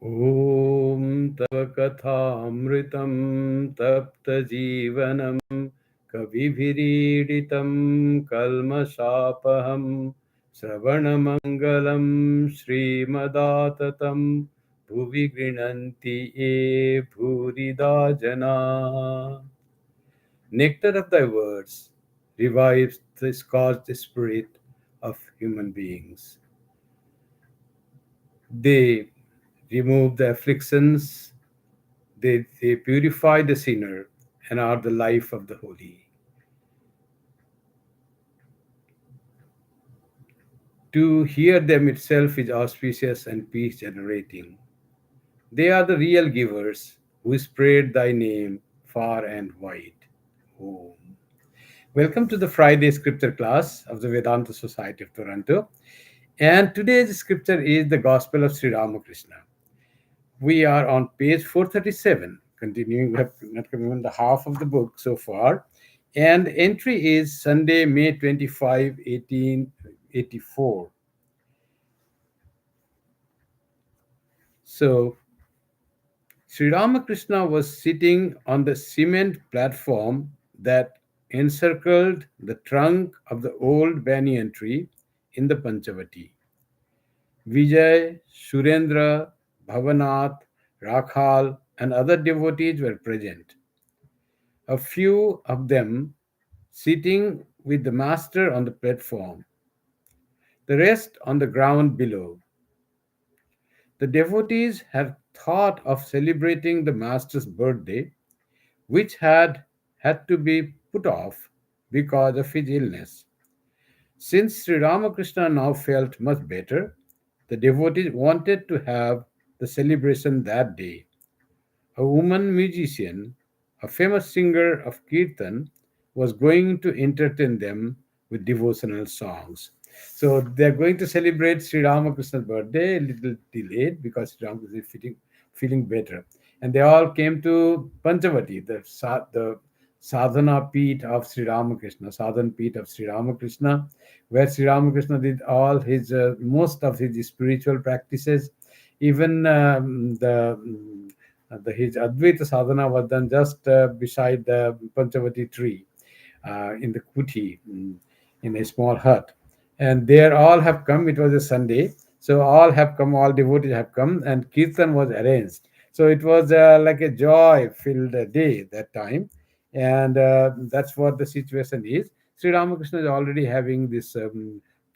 ॐ तव कथामृतं तप्तजीवनं कविभिरीडितं कल्मषापहं श्रवणमङ्गलं श्रीमदाततं भुवि गृह्णन्ति ये भूरिदा जना. Nectar of thy words revives the scorched spirit of human beings. They remove the afflictions, they purify the sinner and are the life of the holy. To hear them itself is auspicious and peace generating. They are the real givers who spread thy name far and wide. Om. Welcome to the Friday scripture class of the Vedanta Society of Toronto. And today's scripture is the Gospel of Sri Ramakrishna. We are on page 437, continuing. We have not come even the half of the book so far. And the entry is Sunday, May 25, 1884. So, Sri Ramakrishna was sitting on the cement platform that encircled the trunk of the old banyan tree in the Panchavati. Vijay, Surendra, Bhavanath, Rakhal, and other devotees were present. A few of them sitting with the master on the platform, the rest on the ground below. The devotees had thought of celebrating the master's birthday, which had to be put off because of his illness. Since Sri Ramakrishna now felt much better, the devotees wanted to have the celebration that day. A woman musician, a famous singer of Kirtan, was going to entertain them with devotional songs. So they're going to celebrate Sri Ramakrishna's birthday, a little delayed because Sri Ramakrishna is feeling better. And they all came to Panchavati, the sadhana peeth of Sri Ramakrishna, sadhana peeth of Sri Ramakrishna, where Sri Ramakrishna did all his, most of his spiritual practices. Even his Advaita sadhana was done just beside the Panchavati tree in the Kuti, in a small hut. And there all have come. It was a Sunday. So all have come, all devotees have come, and Kirtan was arranged. So it was like a joy filled day that time. And that's what the situation is. Sri Ramakrishna is already having this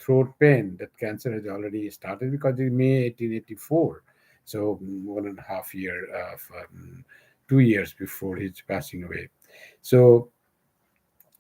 throat pain. That cancer has already started because in May 1884. So 1.5 years, 2 years before his passing away. So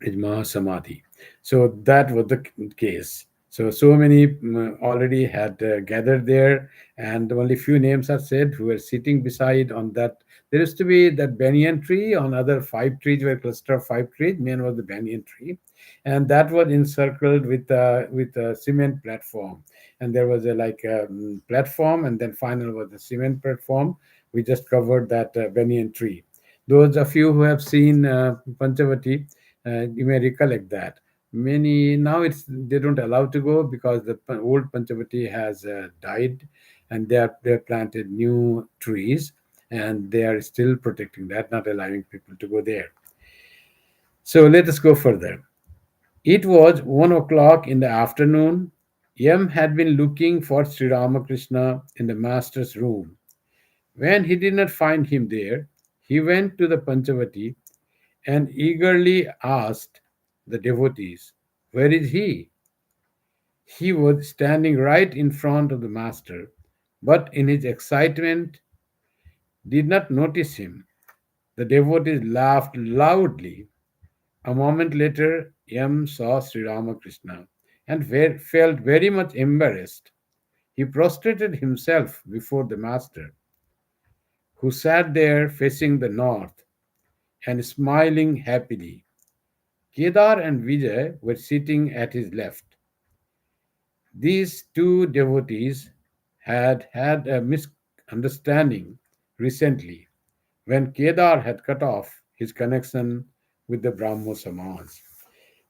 is Mahasamadhi. So that was the case. So many already had gathered there, and only few names are said who were sitting beside on that. There used to be that banyan tree. On other five trees were cluster of five trees. Main was the banyan tree, and that was encircled with a cement platform. And there was a like a platform, and then final was the cement platform. We just covered that banyan tree. Those of you who have seen Panchavati, you may recollect that many now it's they don't allow to go because the old Panchavati has died, and they are planted new trees, and they are still protecting that, not allowing people to go there. So let us go further. It was 1 o'clock in the afternoon. M had been looking for Sri Ramakrishna in the master's room. When he did not find him there, he went to the Panchavati and eagerly asked the devotees, "Where is he?" He was standing right in front of the master, but in his excitement did not notice him. The devotees laughed loudly. A moment later, M saw Sri Ramakrishna and felt very much embarrassed. He prostrated himself before the master, who sat there facing the north and smiling happily. Kedar and Vijay were sitting at his left. These two devotees had had a misunderstanding recently when Kedar had cut off his connection with the Brahmo Samaj.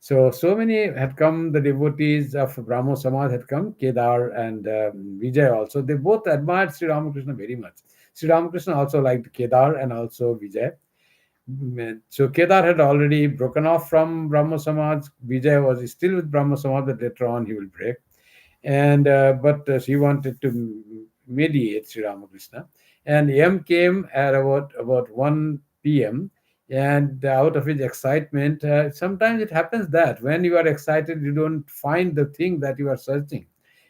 So many had come, the devotees of Brahmo Samaj had come, Kedar and Vijay also. They both admired Sri Ramakrishna very much. Sri Ramakrishna also liked Kedar and also Vijay. So Kedar had already broken off from Brahmo Samaj. Vijay was still with Brahmo Samaj, but later on he will break. And but she wanted to mediate Sri Ramakrishna. And M came at about 1 p.m. And out of his excitement, sometimes it happens that when you are excited, you don't find the thing that you are searching.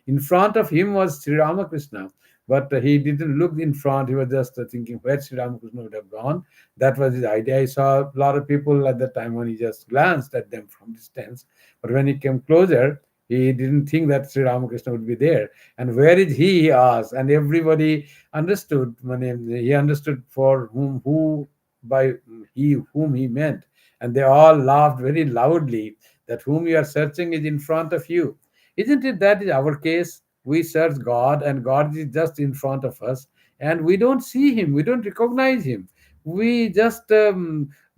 In front of him was Sri Ramakrishna, but he didn't look in front. He was just thinking where Sri Ramakrishna would have gone. That was his idea. I saw a lot of people at the time when he just glanced at them from distance, but when he came closer, he didn't think that Sri Ramakrishna would be there. And where is he? He asked, and everybody understood. He understood for who by he whom he meant, and they all laughed very loudly. That whom you are searching is in front of you. Isn't it that is our case? We search God, and God is just in front of us, and we don't see Him. We don't recognize Him. We just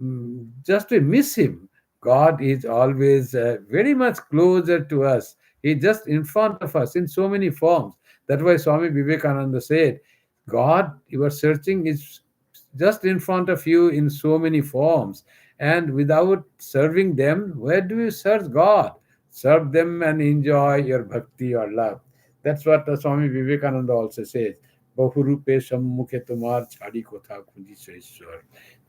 miss Him. God is always very much closer to us. He's just in front of us in so many forms. That's why Swami Vivekananda said, God, you are searching, is just in front of you in so many forms. And without serving them, where do you search God? Serve them and enjoy your bhakti or love. That's what Swami Vivekananda also says. Bahurupe sammukhe tumar chhadi kotha khuji Ishwar.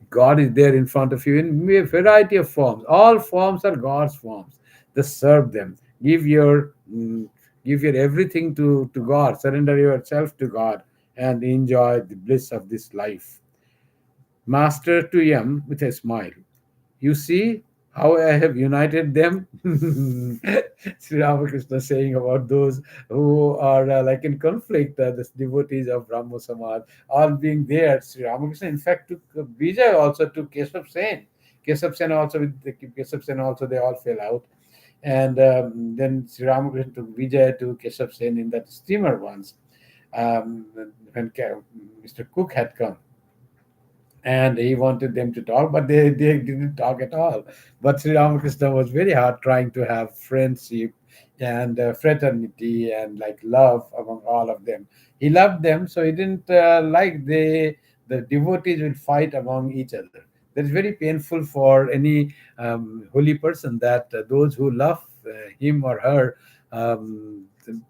God is there in front of you in a variety of forms. All forms are God's forms. Just serve them. Give your everything to God. Surrender yourself to God and enjoy the bliss of this life. Master to Yam with a smile. You see how I have united them? Sri Ramakrishna saying about those who are like in conflict, the devotees of Brahmo Samaj, all being there. Sri Ramakrishna, in fact, took Vijay also to Keshav Sen. Keshav Sen also, with the Keshav Sen also, they all fell out. And then Sri Ramakrishna took Vijay to Keshav Sen in that steamer once, when Mr. Cook had come, and he wanted them to talk, but they didn't talk at all. But Sri Ramakrishna was very hard trying to have friendship and fraternity and like love among all of them. He loved them, so he didn't like the devotees will fight among each other. That is very painful for any holy person, that those who love him or her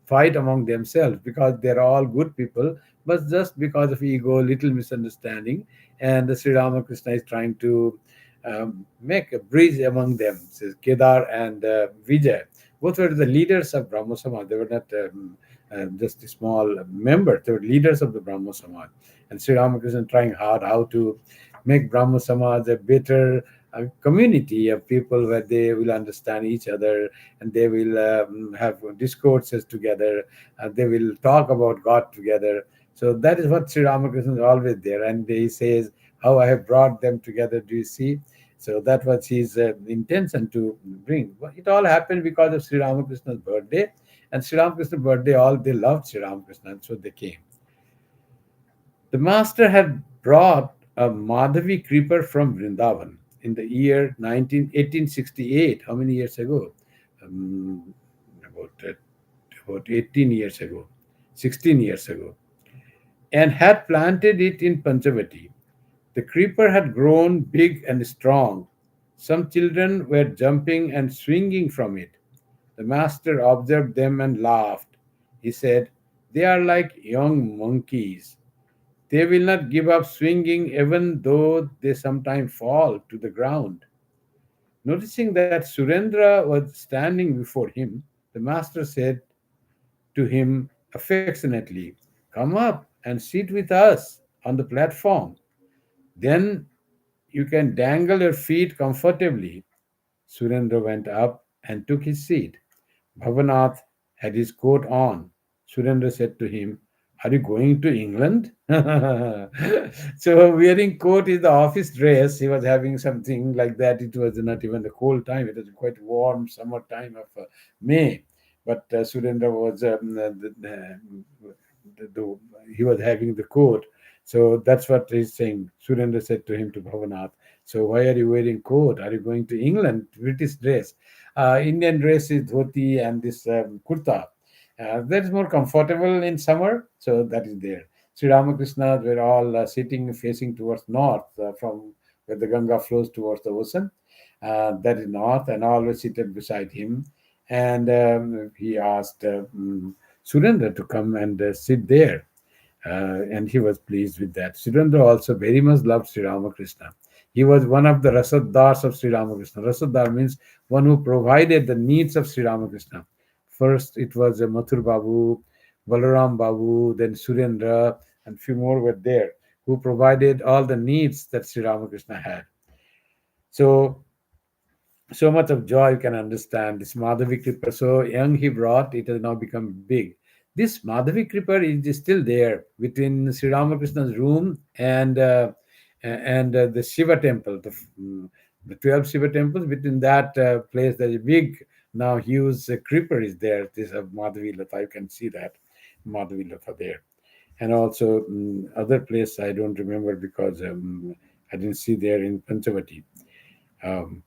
fight among themselves, because they're all good people, but just because of ego, little misunderstanding, and the Sri Ramakrishna is trying to make a bridge among them. Says Kedar and Vijay, both were the leaders of Brahmo Samaj. They were not just a small members; they were leaders of the Brahmo Samaj. And Sri Ramakrishna trying hard how to make Brahmo Samaj a better community of people where they will understand each other, and they will have discourses together, and they will talk about God together. So that is what Sri Ramakrishna is always there. And he says, how I have brought them together, do you see? So that was his intention to bring. But it all happened because of Sri Ramakrishna's birthday. And Sri Ramakrishna's birthday, all they loved Sri Ramakrishna, and so they came. The master had brought a Madhavi creeper from Vrindavan in the year 1868. How many years ago? Um, about, uh, about 18 years ago, 16 years ago, and had planted it in Panchavati. The creeper had grown big and strong. Some children were jumping and swinging from it. The master observed them and laughed. He said, they are like young monkeys. They will not give up swinging even though they sometimes fall to the ground. Noticing that Surendra was standing before him, the master said to him affectionately, come up and sit with us on the platform. Then you can dangle your feet comfortably. Surendra went up and took his seat. Bhavanath had his coat on. Surendra said to him, are you going to England? So, wearing coat is the office dress. He was having something like that. It was not even the cold time, it was quite warm summer time of May. But Surendra was, he was having the coat. So that's what he's saying. Surendra said to him, to Bhavanath, so why are you wearing coat? Are you going to England? British dress. Indian dress is dhoti and this kurta. That is more comfortable in summer, so that is there. Sri Ramakrishna were all sitting facing towards north from where the Ganga flows towards the ocean. That is north, and always seated beside him. And he asked Surendra to come and sit there, and he was pleased with that. Surendra also very much loved Sri Ramakrishna. He was one of the Rasadars of Sri Ramakrishna. Rasadar means one who provided the needs of Sri Ramakrishna. First, it was Mathur Babu, Balaram Babu, then Surendra, and few more were there who provided all the needs that Sri Ramakrishna had. So so much of joy you can understand. This Madhavi Kripa, so young he brought, it has now become big. This Madhavi Kripa is still there between Sri Ramakrishna's room and the Shiva temple, the 12 Shiva temples. Between that place, there's a big, now huge creeper is there. This Madhavi Lata, you can see that Madhavi Lata there. And also other place I don't remember because I didn't see there in Panchavati.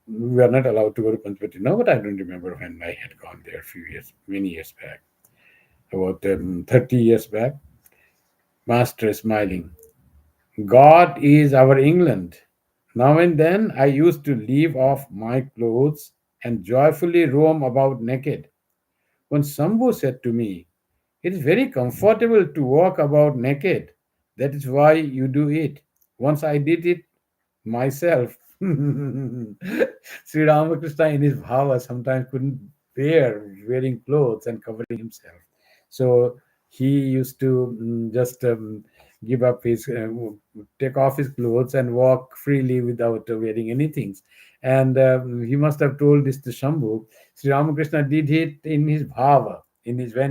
We are not allowed to go to Panchpati now, but I don't remember when I had gone there a few years, many years back, about 30 years back. Master smiling. God is our England. Now and then I used to leave off my clothes and joyfully roam about naked. When Sambhu said to me, it is very comfortable to walk about naked. That is why you do it. Once I did it myself. Sri Ramakrishna in his bhava sometimes couldn't bear wearing clothes and covering himself. So he used to just give up his, take off his clothes and walk freely without wearing anything. And he must have told this to Shambhu. Sri Ramakrishna did it in his bhava, in his uh,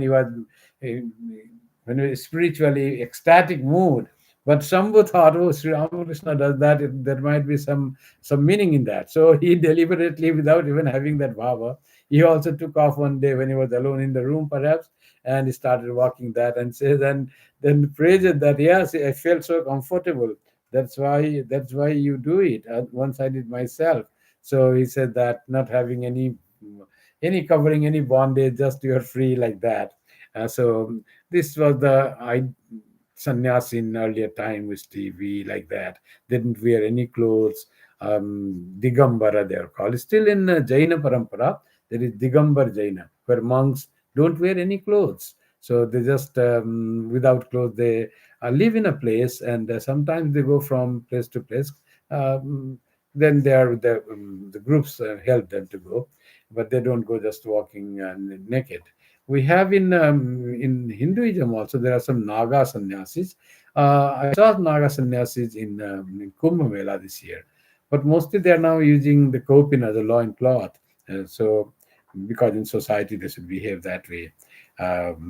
when he was spiritually ecstatic mood. But Shambhu thought, oh, Sri Ramakrishna does that, there might be some meaning in that. So he deliberately, without even having that bhava, he also took off one day when he was alone in the room, perhaps, and he started walking that and says, and then praises that, yes, I felt so comfortable. That's why you do it. Once I did myself. So he said that not having any covering, any bondage, just you're free like that. So this was the sannyas in earlier time with TV like that. They didn't wear any clothes. Digambara they are called. Still in Jaina parampara, there is Digambar Jaina, where monks don't wear any clothes. So they just without clothes they live in a place, and sometimes they go from place to place. Um, then they are the groups help them to go, but they don't go just walking naked. We have in Hinduism also there are some Naga sannyasis. I saw Naga sannyasis in Kumbh Mela this year, but mostly they are now using the kopin as a loin cloth. So because in society they should behave that way.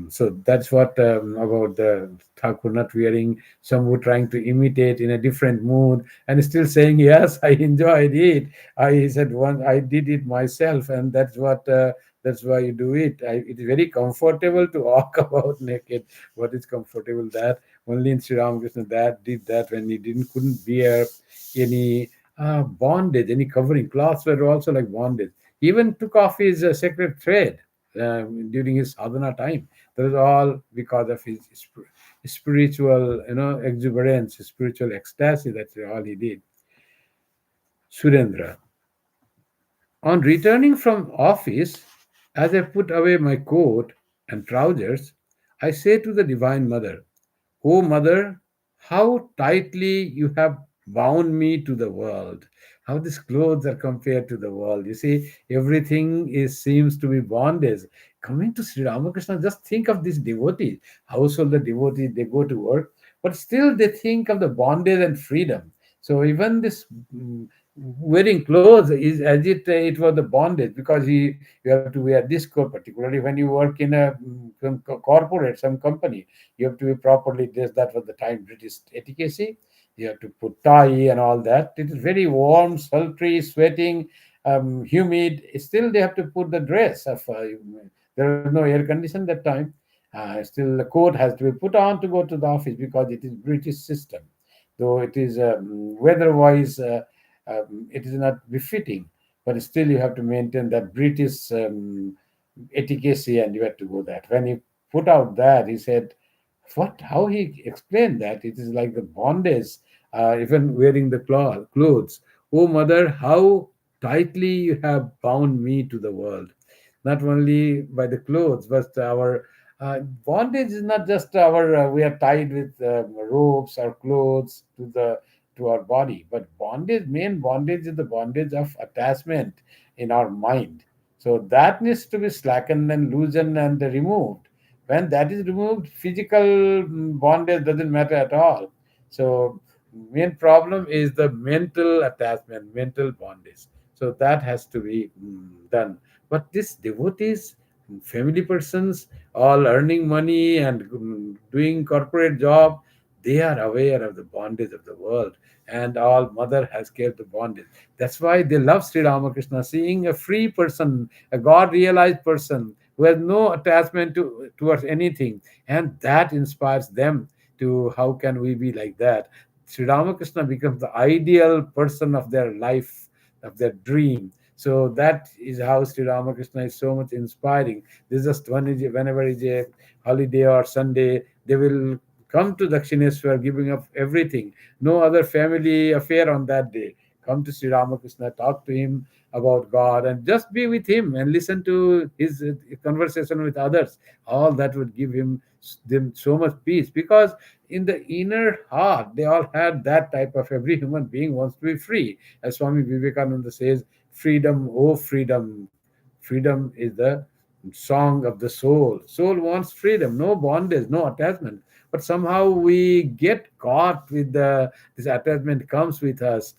So that's what about the Thakur not wearing, some were trying to imitate in a different mood and still saying, yes, I enjoyed it. I said one, I did it myself, and that's why you do it. It is very comfortable to walk about naked. What is comfortable? That only in Sri Ramakrishna that did that when he couldn't bear any bondage, any covering. Cloths were also like bondage. He even took off his sacred thread during his sadhana time. That was all because of his spiritual, exuberance, spiritual ecstasy. That's all he did. Surendra. On returning from office, as I put away my coat and trousers, I say to the Divine Mother, O Mother, how tightly you have bound me to the world. How these clothes are compared to the world. You see, everything seems to be bondage. Coming to Sri Ramakrishna, just think of these devotees, householder devotees, they go to work, but still they think of the bondage and freedom. So even this wearing clothes is as it was the bondage, because you have to wear this coat, particularly when you work in a corporate, some company, you have to be properly dressed. That was the time British etiquette. You have to put tie and all that. It is very warm, sultry, sweating, humid. Still, they have to put the dress of. There was no air condition that time, Still, the coat has to be put on to go to the office because it is British system. Though it is weather-wise, it is not befitting, but still you have to maintain that British etiquette, and you have to go that. When he put out that, he said, what? How he explained that? It is like the bondage, even wearing the clothes. Oh, mother, how tightly you have bound me to the world. Not only by the clothes, but our bondage is not just our, we are tied with ropes or clothes to our body, but bondage, main bondage is the bondage of attachment in our mind. So that needs to be slackened and loosened and removed. When that is removed, physical bondage doesn't matter at all. So main problem is the mental attachment, mental bondage. So that has to be done. But these devotees, family persons, all earning money and doing corporate job, they are aware of the bondage of the world, and all mother has kept the bondage. That's why they love Sri Ramakrishna, seeing a free person, a God realized person who has no attachment towards anything, and that inspires them to how can we be like that. Sri Ramakrishna becomes the ideal person of their life, of their dream. So that is how Sri Ramakrishna is so much inspiring. This just one is whenever is a holiday or Sunday, they will come to Dakshineswar, giving up everything. No other family affair on that day. Come to Sri Ramakrishna, talk to him about God, and just be with him and listen to his conversation with others. All that would give them so much peace, because in the inner heart they all had that type of, every human being wants to be free. As Swami Vivekananda says, freedom, oh freedom. Freedom is the song of the soul. Soul wants freedom, no bondage, no attachment. But somehow we get caught with this attachment comes with us,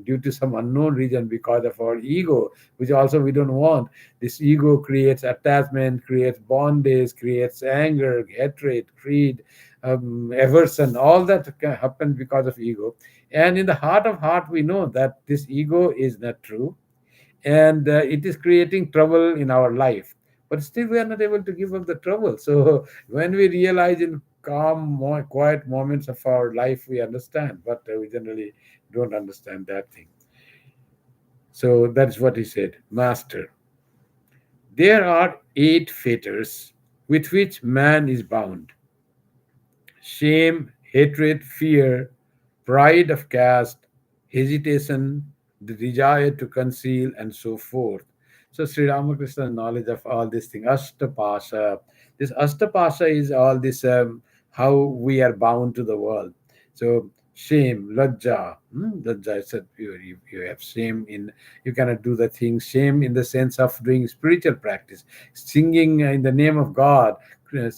due to some unknown reason, because of our ego, which also we don't want. This ego creates attachment, creates bondage, creates anger, hatred, greed, aversion. All that can happen because of ego. And in the heart of heart, we know that this ego is not true, and it is creating trouble in our life, but still we are not able to give up the trouble. So when we realize in calm, more quiet moments of our life, we understand, but we generally don't understand that thing. So that's what he said. Master, there are 8 fetters with which man is bound: shame, hatred, fear, pride of caste, hesitation, the desire to conceal, and so forth. So Sri Ramakrishna's knowledge of all these things, Ashtapasha. This Ashtapasha is all this, how we are bound to the world. So shame, lajja, lajja is that you have shame in, you cannot do the thing. Shame in the sense of doing spiritual practice, singing in the name of God,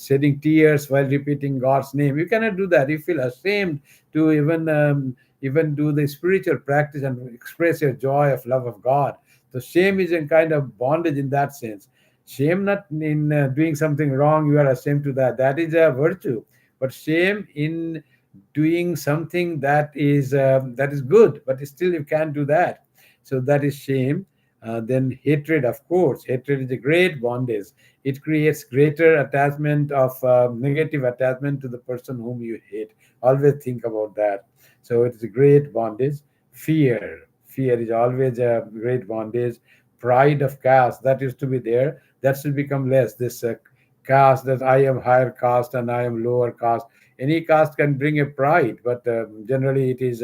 shedding tears while repeating God's name. You cannot do that. You feel ashamed to even do the spiritual practice and express your joy of love of God. So shame is a kind of bondage in that sense. Shame not in doing something wrong, you are ashamed to that. That is a virtue. But shame in doing something that is good, but still you can't do that. So that is shame. Then hatred, of course. Hatred is a great bondage. It creates greater attachment of negative attachment to the person whom you hate. Always think about that. So it is a great bondage. Fear is always a great bondage. Pride of caste, that used to be there, that should become less. This caste, that I am higher caste and I am lower caste. Any caste can bring a pride, but generally it is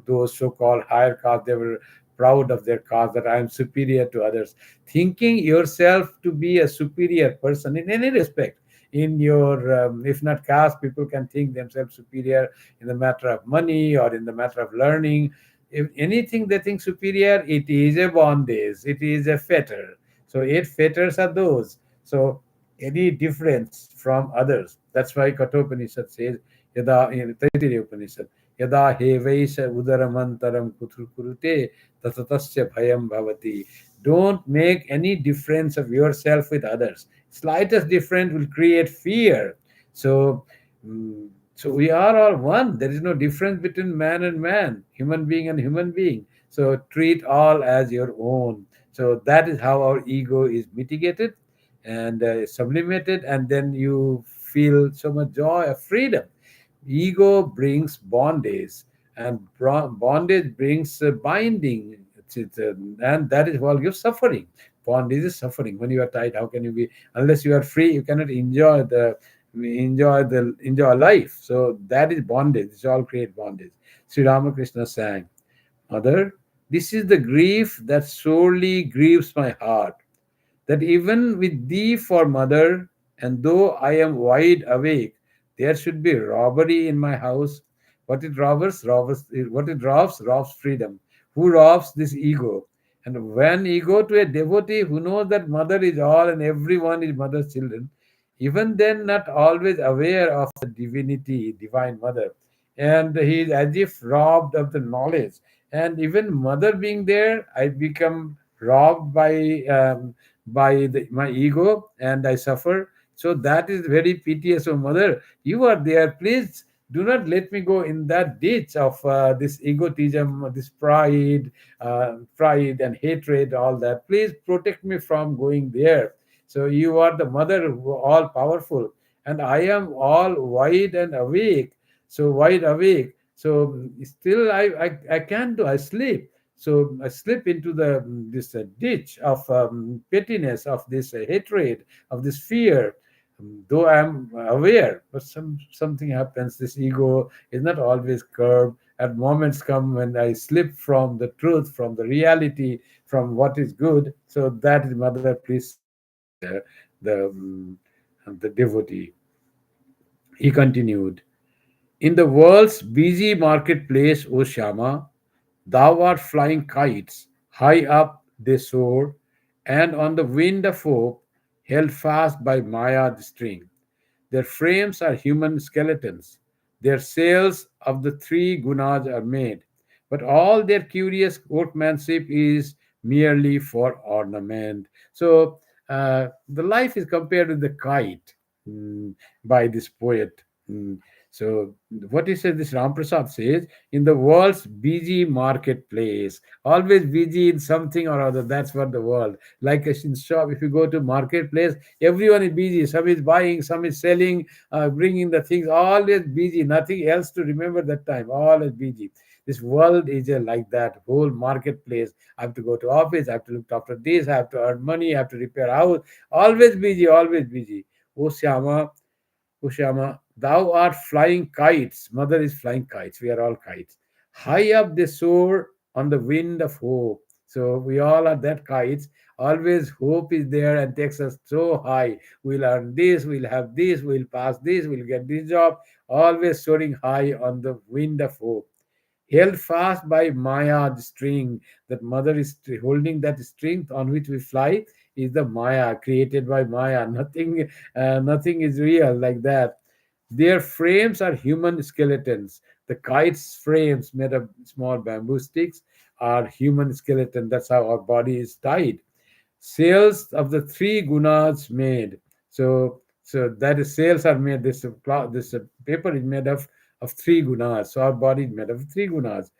those so-called higher caste, they were proud of their caste, that I am superior to others. Thinking yourself to be a superior person in any respect, in your if not caste, people can think themselves superior in the matter of money or in the matter of learning. If anything they think superior, it is a bondage, it is a fetter. So 8 fetters are those. So any difference from others, that's why Kathopanishad says, yada, in Taittiriya Upanishad, yada hevaisha udaramantaram kurute tatatasya bhayam bhavati. Don't make any difference of yourself with others. Slightest difference will create fear. So, so we are all one. There is no difference between man and man, human being and human being. So treat all as your own. So that is how our ego is mitigated. and sublimated, and then you feel so much joy of freedom. Ego brings bondage, and bondage brings binding. And that is what gives suffering. Bondage is suffering. When you are tied, how can you be? Unless you are free, you cannot enjoy life. So that is bondage. It's all create bondage. Sri Ramakrishna sang, Mother, this is the grief that sorely grieves my heart, that even with thee for mother, and though I am wide awake, there should be robbery in my house. What it robbers, what it robs freedom. Who robs this ego? And when you go to a devotee who knows that mother is all and everyone is mother's children, even then not always aware of the divinity, divine mother, and he is as if robbed of the knowledge. And even mother being there, I become robbed by my ego, and I suffer. So that is very piteous. So, mother, you are there. Please do not let me go in that ditch of this egotism, this pride and hatred, all that. Please protect me from going there. So you are the mother, all powerful, and I am all wide and awake. So wide awake. So still, I can't do. I sleep. So I slip into the this ditch of pettiness, of this hatred, of this fear. Though I am aware, but something happens. This ego is not always curbed. At moments come when I slip from the truth, from the reality, from what is good. So that is, mother, please save the devotee. He continued, in the world's busy marketplace, O Shama, thou art flying kites, high up they soar, and on the wind of hope, held fast by Maya the string. Their frames are human skeletons. Their sails of the three gunas are made. But all their curious workmanship is merely for ornament. So the life is compared with the kite, by this poet. Mm. So what he said, this Ram Prasad says, in the world's busy marketplace, always busy in something or other. That's what the world. Like in shop, if you go to marketplace, everyone is busy. Some is buying, some is selling, bringing the things. Always busy. Nothing else to remember that time. Always busy. This world is like that whole marketplace. I have to go to office. I have to look after this. I have to earn money. I have to repair house. Always busy. Always busy. Oh Shama, Ushama, thou art flying kites. Mother is flying kites. We are all kites. High up they soar on the wind of hope. So we all are that kites. Always hope is there and takes us so high. We'll earn this, we'll have this, we'll pass this, we'll get this job. Always soaring high on the wind of hope, held fast by Maya, the string. That mother is holding that string on which we fly is the Maya created by Maya. Nothing is real like that. Their frames are human skeletons. The kite's frames made of small bamboo sticks are human skeleton. That's how our body is tied. Sails of the three gunas made. So that is, sails are made. This paper is made of three gunas. So our body is made of three gunas.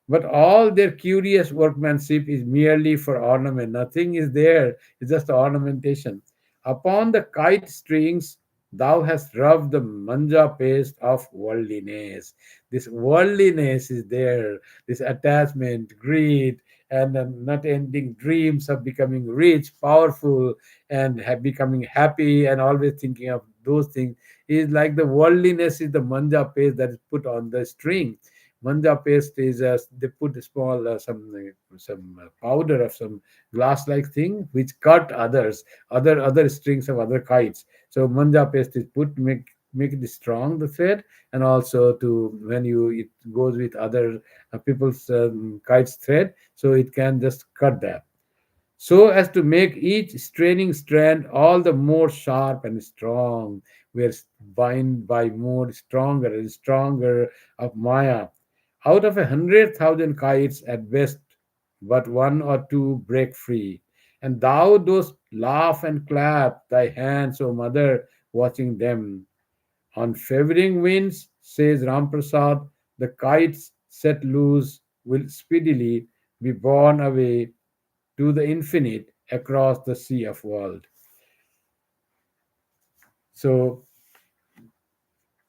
But all their curious workmanship is merely for ornament. Nothing is there. It's just ornamentation. Upon the kite strings, thou hast rubbed the manja paste of worldliness. This worldliness is there. This attachment, greed, and not ending dreams of becoming rich, powerful, and becoming happy, and always thinking of those things is like the worldliness is the manja paste that is put on the string. Manja paste is they put a small some powder of some glass like thing which cut other strings of other kites. So manja paste is put make it strong, the thread, and also to when you it goes with other people's kites thread, so it can just cut that, so as to make each straining strand all the more sharp and strong. We are bind by more stronger and stronger of Maya. Out of 100,000 kites at best, but one or two break free. And thou dost laugh and clap thy hands, O mother, watching them. On favoring winds, says Ramprasad, the kites set loose will speedily be borne away to the infinite across the sea of world. So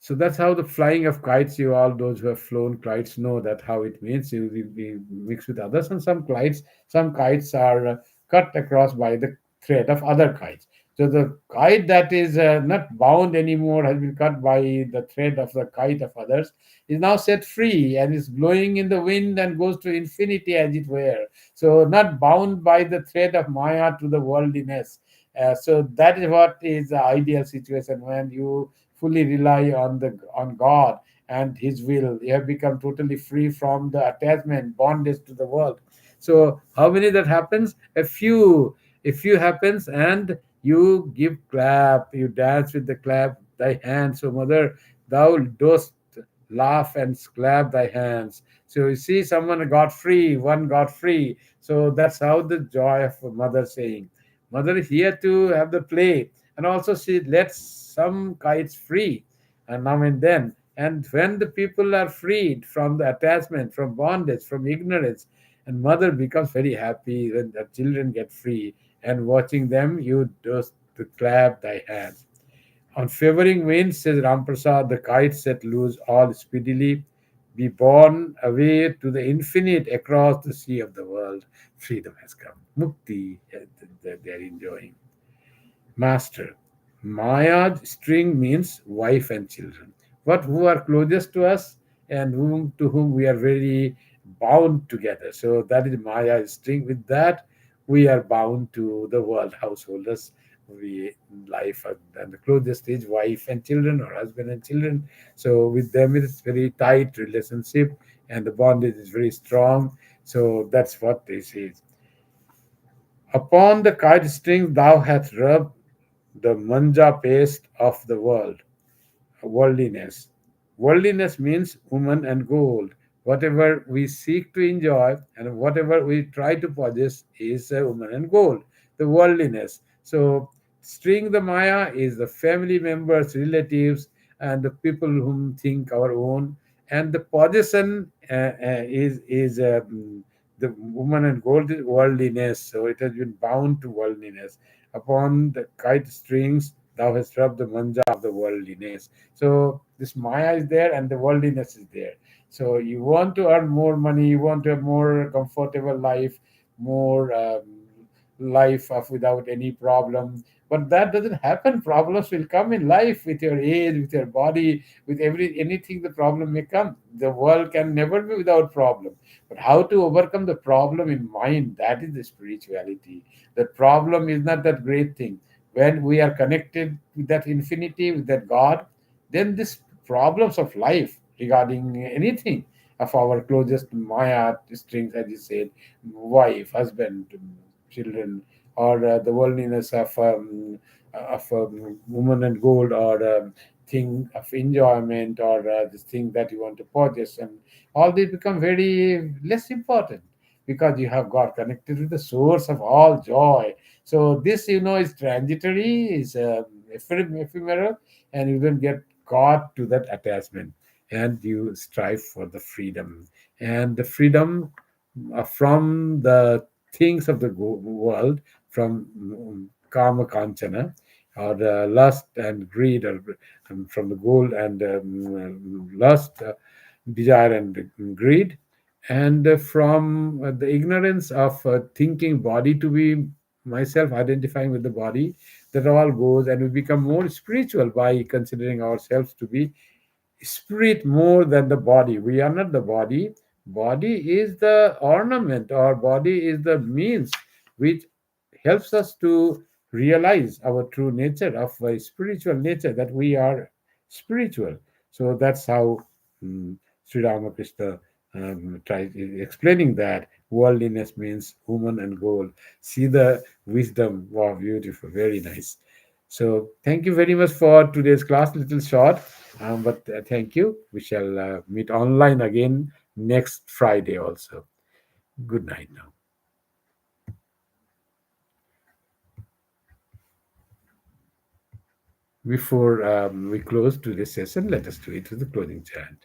so that's how the flying of kites, you all those who have flown kites know that how it means. You will be mixed with others, and some kites are cut across by the thread of other kites. So the kite that is not bound anymore has been cut by the thread of the kite of others, is now set free and is blowing in the wind and goes to infinity as it were. So not bound by the thread of Maya to the worldliness. So that is what is the ideal situation when you fully rely on God and His will. You have become totally free from the attachment, bondage to the world. So how many that happens? A few happens, and you give clap, you dance with the clap thy hands. So mother, thou dost laugh and clap thy hands. So you see, someone got free, one got free. So that's how the joy of a mother saying. Mother is here to have the play, and also she lets some kites free, and now and then. And when the people are freed from the attachment, from bondage, from ignorance, and mother becomes very happy when the children get free, and watching them, you just to clap thy hands. On favoring winds, says Ramprasad, the kites set loose all speedily, be borne away to the infinite across the sea of the world. Freedom has come. Mukti, they are enjoying. Master. Mayad string means wife and children. What who are closest to us and whom to whom we are very bound together. So that is Maya string. With that, we are bound to the world householders. We life and the closest is wife and children or husband and children. So with them it is very tight relationship and the bondage is very strong. So that's what this is. Upon the kite strings thou hast rubbed the manja paste of the world. Worldliness. Worldliness means woman and gold. Whatever we seek to enjoy and whatever we try to possess is a woman and gold. The worldliness. So, string the Maya is the family members, relatives, and the people whom think our own. And the possession is the woman and gold is worldliness. So, it has been bound to worldliness. Upon the kite strings, thou hast rubbed the manja of the worldliness. So this Maya is there and the worldliness is there. So you want to earn more money, you want to have more comfortable life, more life of without any problem. But that doesn't happen. Problems will come in life with your age, with your body, with every anything. The problem may come. The world can never be without problem. But how to overcome the problem in mind? That is the spirituality. The problem is not that great thing. When we are connected with that infinity, with that God, then these problems of life regarding anything of our closest Maya strings, as you said, wife, husband, children, or the worldliness of woman and gold, or thing of enjoyment, or this thing that you want to purchase, and all these become very less important because you have got connected with the source of all joy. So this, is transitory, is ephemeral, and you don't get caught to that attachment, and you strive for the freedom, and the freedom from the things of the world, from kama kanchana, or lust and greed, or from the gold and lust, desire and greed, and from the ignorance of thinking body to be myself, identifying with the body. That all goes, and we become more spiritual by considering ourselves to be spirit more than the body. We are not the body. Body is the ornament, or body is the means which helps us to realize our true nature of a spiritual nature, that we are spiritual. So that's how Sri Ramakrishna tries explaining that worldliness means woman and gold. See the wisdom. Wow, beautiful, very nice. So thank you very much for today's class. Little short, but thank you. We shall meet online again next Friday also. Good night now. Before we close today's session, let us do it with the closing chant.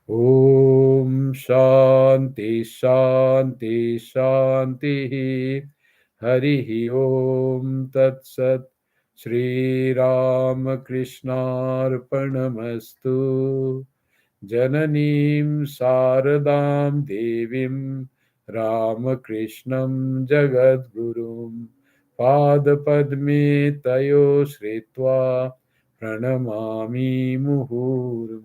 Om Shanti Shanti Shanti Hari Om Tat Sat Sri Ramakrishnaarpanamastu. Jananim Saradam Devim Ramakrishnam Jagadgurum Padapadme Tayo Sritva Pranamami Muhur